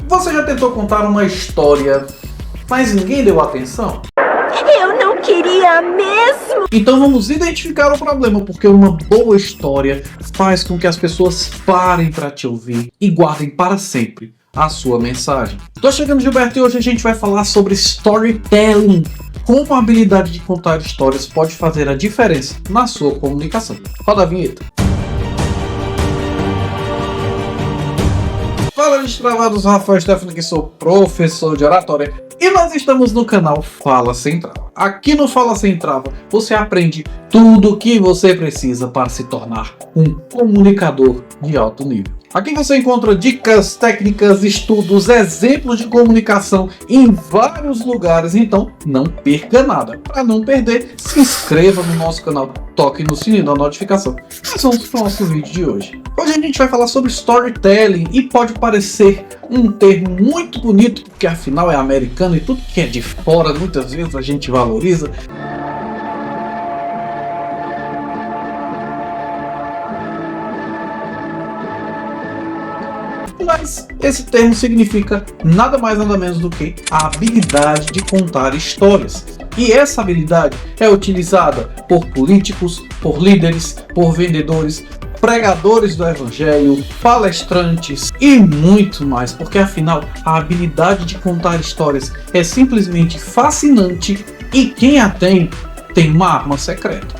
Você já tentou contar uma história, mas ninguém deu atenção? Eu não queria mesmo! Então vamos identificar o problema, porque uma boa história faz com que as pessoas parem para te ouvir e guardem para sempre a sua mensagem. Tô chegando, Gilberto, e hoje a gente vai falar sobre storytelling. Como a habilidade de contar histórias pode fazer a diferença na sua comunicação. Roda a vinheta. Fala, destravados, Rafael Stefano, que sou professor de oratória, e nós estamos no canal Fala Sem Trava. Aqui no Fala Sem Trava você aprende tudo o que você precisa para se tornar um comunicador de alto nível. Aqui você encontra dicas, técnicas, estudos, exemplos de comunicação em vários lugares, então não perca nada. Para não perder, se inscreva no nosso canal, toque no sininho da notificação. Mas vamos para o nosso vídeo de hoje. Hoje a gente vai falar sobre storytelling e pode parecer um termo muito bonito, porque afinal é americano e tudo que é de fora muitas vezes a gente valoriza. Mas esse termo significa nada mais nada menos do que a habilidade de contar histórias. E essa habilidade é utilizada por políticos, por líderes, por vendedores, pregadores do evangelho, palestrantes e muito mais, porque afinal a habilidade de contar histórias é simplesmente fascinante e quem a tem uma arma secreta.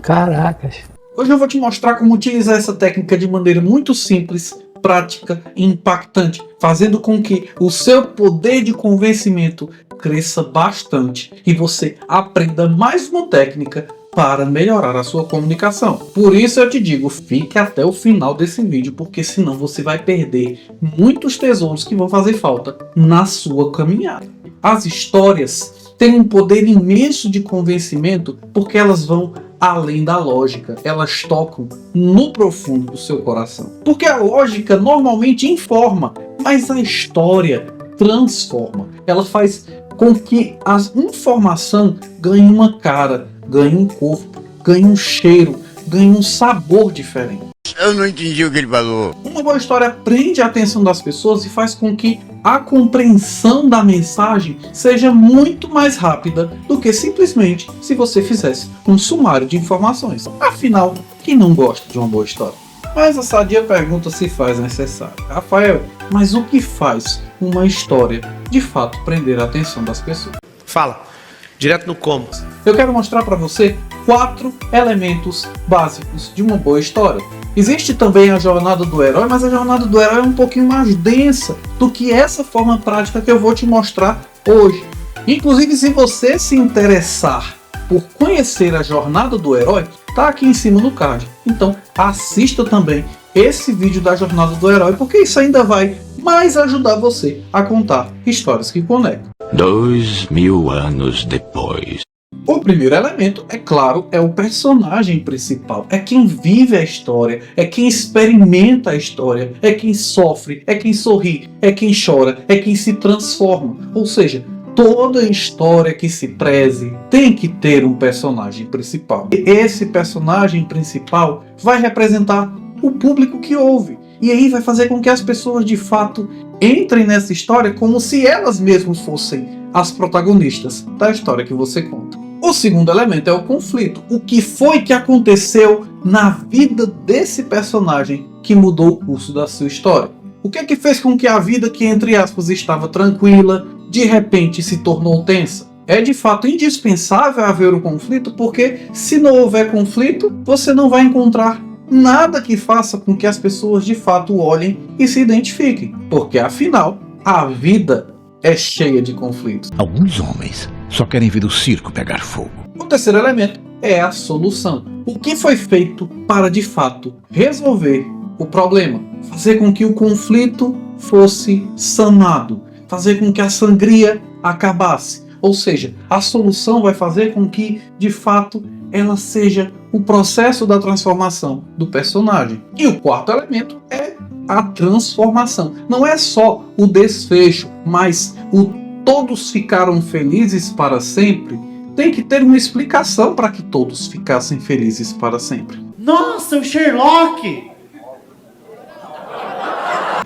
Caracas! Hoje eu vou te mostrar como utilizar essa técnica de maneira muito simples, prática e impactante, fazendo com que o seu poder de convencimento cresça bastante e você aprenda mais uma técnica para melhorar a sua comunicação. Por isso eu te digo, fique até o final desse vídeo, porque senão você vai perder muitos tesouros que vão fazer falta na sua caminhada. As histórias têm um poder imenso de convencimento porque elas vão além da lógica, elas tocam no profundo do seu coração. Porque a lógica normalmente informa, mas a história transforma. Ela faz com que a informação ganhe uma cara, ganhe um corpo, ganhe um cheiro, ganhe um sabor diferente. Eu não entendi o que ele falou. Uma boa história prende a atenção das pessoas e faz com que a compreensão da mensagem seja muito mais rápida do que simplesmente se você fizesse um sumário de informações. Afinal, quem não gosta de uma boa história? Mas a sadia pergunta se faz necessário. Rafael, mas o que faz uma história de fato prender a atenção das pessoas? Fala, direto no como. Eu quero mostrar para você 4 elementos básicos de uma boa história. Existe também a jornada do herói, mas a jornada do herói é um pouquinho mais densa do que essa forma prática que eu vou te mostrar hoje. Inclusive, se você se interessar por conhecer a jornada do herói, tá aqui em cima no card. Então, assista também esse vídeo da jornada do herói, porque isso ainda vai mais ajudar você a contar histórias que conectam. 2000 anos depois. O primeiro elemento, é claro, é o personagem principal. É quem vive a história, é quem experimenta a história, é quem sofre, é quem sorri, é quem chora, é quem se transforma. Ou seja, toda história que se preze tem que ter um personagem principal. E esse personagem principal vai representar o público que ouve. E aí vai fazer com que as pessoas de fato entrem nessa história como se elas mesmas fossem as protagonistas da história que você conta. O segundo elemento é o conflito. O que foi que aconteceu na vida desse personagem que mudou o curso da sua história? O que é que fez com que a vida que, entre aspas, estava tranquila, de repente se tornou tensa? É de fato indispensável haver um conflito, porque se não houver conflito, você não vai encontrar nada que faça com que as pessoas de fato olhem e se identifiquem. Porque afinal, a vida é cheia de conflitos. Alguns homens só querem ver o circo pegar fogo. O terceiro elemento é a solução. O que foi feito para de fato resolver o problema? Fazer com que o conflito fosse sanado. Fazer com que a sangria acabasse. Ou seja, a solução vai fazer com que de fato ela seja o processo da transformação do personagem. E o quarto elemento é a transformação. Não é só o desfecho, mas o todos ficaram felizes para sempre. Tem que ter uma explicação para que todos ficassem felizes para sempre. Nossa, o Sherlock!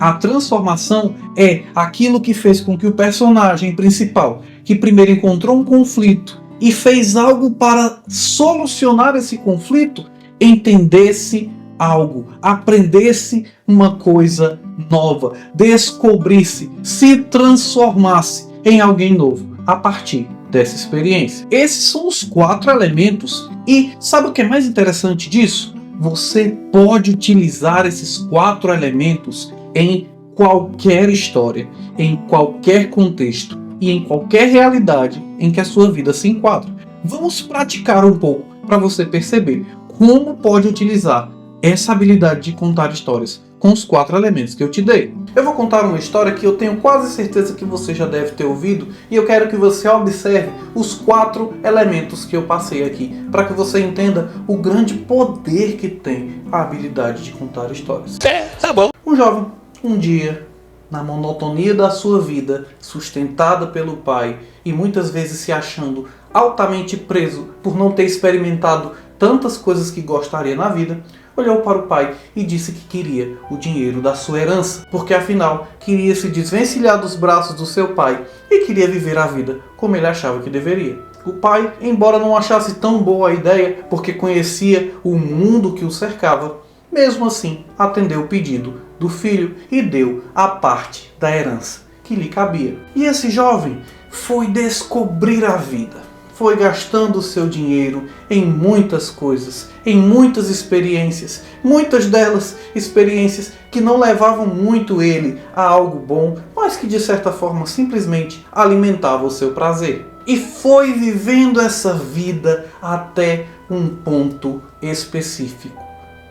A transformação é aquilo que fez com que o personagem principal, que primeiro encontrou um conflito e fez algo para solucionar esse conflito, entendesse algo, aprendesse uma coisa nova, descobrisse, se transformasse em alguém novo a partir dessa experiência. Esses são os 4 elementos e sabe o que é mais interessante disso? Você pode utilizar esses 4 elementos em qualquer história, em qualquer contexto e em qualquer realidade em que a sua vida se enquadra. Vamos praticar um pouco para você perceber como pode utilizar essa habilidade de contar histórias com os 4 elementos que eu te dei. Eu vou contar uma história que eu tenho quase certeza que você já deve ter ouvido e eu quero que você observe os 4 elementos que eu passei aqui para que você entenda o grande poder que tem a habilidade de contar histórias. Tá bom. Um jovem, um dia, na monotonia da sua vida, sustentada pelo pai e muitas vezes se achando altamente preso por não ter experimentado tantas coisas que gostaria na vida, olhou para o pai e disse que queria o dinheiro da sua herança, porque afinal queria se desvencilhar dos braços do seu pai e queria viver a vida como ele achava que deveria. O pai, embora não achasse tão boa a ideia, porque conhecia o mundo que o cercava, mesmo assim atendeu o pedido do filho e deu a parte da herança que lhe cabia. E esse jovem foi descobrir a vida. Foi gastando o seu dinheiro em muitas coisas, em muitas experiências, muitas delas experiências que não levavam muito ele a algo bom, mas que de certa forma simplesmente alimentavam o seu prazer. E foi vivendo essa vida até um ponto específico.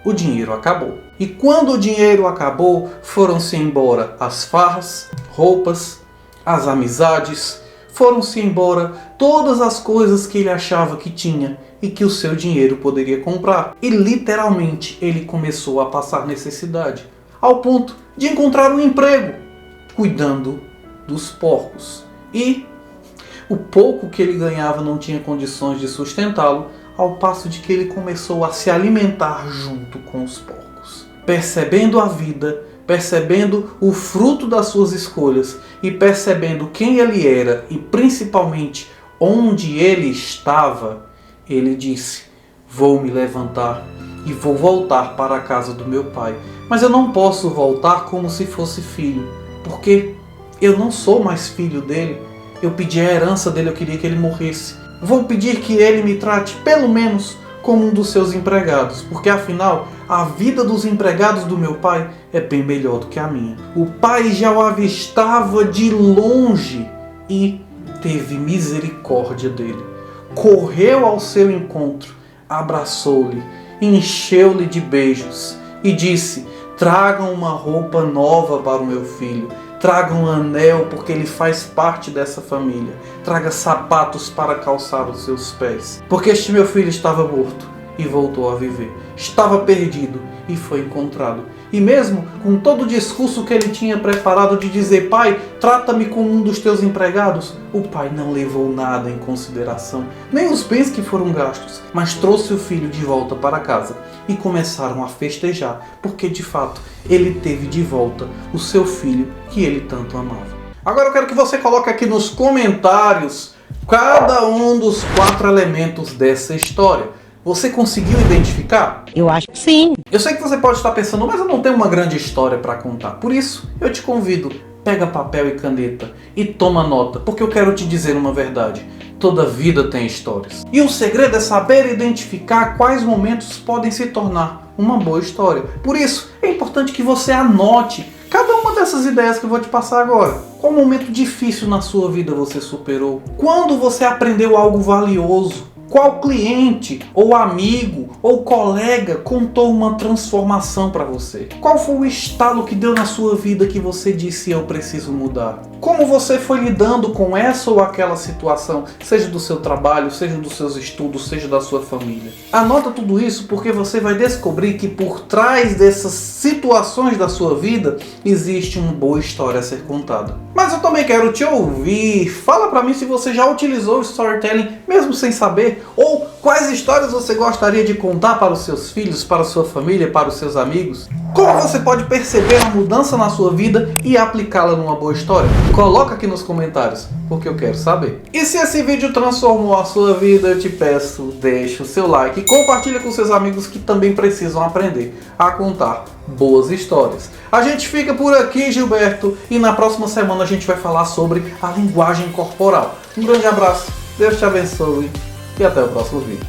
O dinheiro acabou. E quando o dinheiro acabou, foram-se embora as farras, roupas, as amizades, foram-se embora todas as coisas que ele achava que tinha e que o seu dinheiro poderia comprar. E literalmente ele começou a passar necessidade, ao ponto de encontrar um emprego cuidando dos porcos. E o pouco que ele ganhava não tinha condições de sustentá-lo, ao passo de que ele começou a se alimentar junto com os porcos. Percebendo a vida, percebendo o fruto das suas escolhas e percebendo quem ele era e principalmente onde ele estava, ele disse: vou me levantar e vou voltar para a casa do meu pai. Mas eu não posso voltar como se fosse filho, porque eu não sou mais filho dele. Eu pedi a herança dele, eu queria que ele morresse. Vou pedir que ele me trate pelo menos como um dos seus empregados, porque afinal a vida dos empregados do meu pai é bem melhor do que a minha. O pai já o avistava de longe e teve misericórdia dele. Correu ao seu encontro, abraçou-lhe, encheu-lhe de beijos e disse: tragam uma roupa nova para o meu filho. Traga um anel, porque ele faz parte dessa família. Traga sapatos para calçar os seus pés. Porque este meu filho estava morto e voltou a viver. Estava perdido e foi encontrado. E mesmo com todo o discurso que ele tinha preparado de dizer: pai, trata-me como um dos teus empregados, o pai não levou nada em consideração, nem os bens que foram gastos, mas trouxe o filho de volta para casa e começaram a festejar, porque de fato ele teve de volta o seu filho que ele tanto amava. Agora eu quero que você coloque aqui nos comentários cada um dos 4 elementos dessa história. Você conseguiu identificar? Eu acho que sim. Eu sei que você pode estar pensando, mas eu não tenho uma grande história para contar. Por isso, eu te convido, pega papel e caneta e toma nota, porque eu quero te dizer uma verdade. Toda vida tem histórias. E o segredo é saber identificar quais momentos podem se tornar uma boa história. Por isso, é importante que você anote cada uma dessas ideias que eu vou te passar agora. Qual momento difícil na sua vida você superou? Quando você aprendeu algo valioso? Qual cliente, ou amigo, ou colega contou uma transformação para você? Qual foi o estalo que deu na sua vida que você disse: eu preciso mudar? Como você foi lidando com essa ou aquela situação, seja do seu trabalho, seja dos seus estudos, seja da sua família? Anota tudo isso, porque você vai descobrir que por trás dessas situações da sua vida existe uma boa história a ser contada. Mas eu também quero te ouvir. Fala para mim se você já utilizou o storytelling mesmo sem saber, ou quais histórias você gostaria de contar para os seus filhos, para a sua família, para os seus amigos. Como você pode perceber a mudança na sua vida e aplicá-la numa boa história? Coloca aqui nos comentários, porque eu quero saber. E se esse vídeo transformou a sua vida, eu te peço, deixa o seu like e compartilha com seus amigos que também precisam aprender a contar boas histórias. A gente fica por aqui, Gilberto, e na próxima semana a gente vai falar sobre a linguagem corporal. Um grande abraço, Deus te abençoe e até o próximo vídeo.